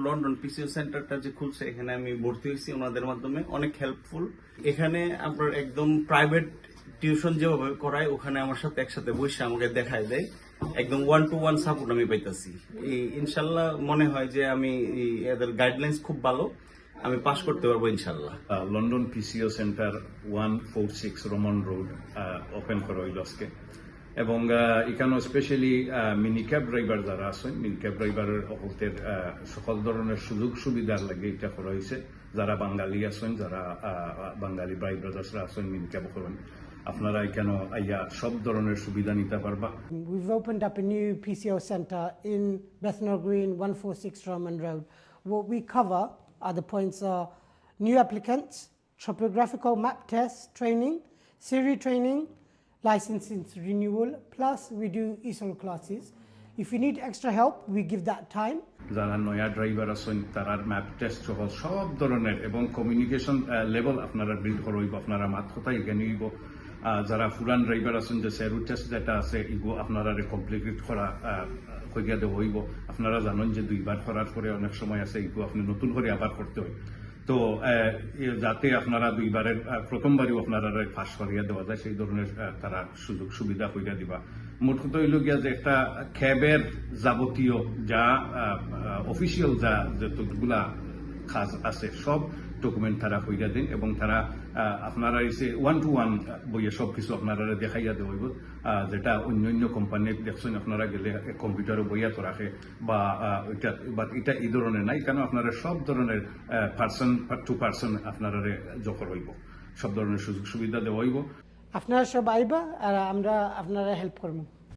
London PCO সেন্টারটা যে খুলছে এখানে আমি ভর্তি হয়েছি ওনাদের মাধ্যমে, অনেক হেল্পফুল। এখানে আপনার একদম প্রাইভেট টিউশন যেভাবে করায় ওখানে আমার সাথে একসাথে বসে আমাকে দেখায় দেয়, একদম 1-to-1 সাপোর্ট আমি পাইতাছি। ইনশাল্লাহ মনে হয় যে আমি এদের গাইডলাইন্স খুব ভালো, আমি পাস করতে পারবো ইনশাল্লাহ। London PCO centre 146 Roman road open করা হইল আজকে, এবং এখানে স্পেশালি মিনি ক্যাব ড্রাইভার যারা আছেন, মিনি ক্যাব ড্রাইভারের অকলতের সকল ধরনের সুযোগ সুবিধার লাগে এটা করা হয়েছে। যারা বাঙালি আছেন, যারা বাঙালি ভাই ব্রাদার্সরা আছেন মিনি ক্যাব করেন, আপনারা এখানে আইয়া সব ধরনের সুবিধা নিতে পারবা। We've opened up a new PCO centre in Bethnal Green, 146 Roman Road. What we cover are the points are new applicants, topographical map test training, Siri training, licensing renewal, plus we do ESOL classes. If you need extra help, we give that time. যারা নয়া driver আছেন তারা map test সহ সব ধরনের এবং communication level আপনারা build করব, আপনারা মাত কথা এখানে হইব। যারা পুরান ড্রাইভার আছেন যে রুট টেস্ট যেটা আছে ইগো আপনারা কমপ্লিট করা কইয়া দেওয়া হইব। আপনারা জানেন যে 2বার করার পরে অনেক সময় আছে ইগো আপনি নতুন করে আবার করতে হয়, তো যাতে আপনারা 2বারের প্রথমবারও আপনারা পাস করিয়া দেওয়া যায় সেই ধরনের তারা সুযোগ সুবিধা কইরা দিবা। মোট কথা হইল গিয়া যে একটা ক্যাবের যাবতীয় যা অফিসিয়াল যা যতগুলা কাজ আছে সব ডকুমেন্ট তারা কইরা দিন, এবং তারা আপনারা এসে 1-to-1 বইয়ে সবকিছু আপনারা দেখাইয়া দেওয়া হইব। যেটা অন্য কোম্পানি দেখছেন আপনারা গেলে কম্পিউটারও বইয়া তো রাখে বা এটা এই ধরনের নাই, কেন আপনারা সব ধরনের পার্সন টু পার্সন আপনারা জকর হইব, সব ধরনের সুযোগ সুবিধা দেওয়া হইব। আপনারা সব আইবা আর আমরা আপনারা হেল্প করবো।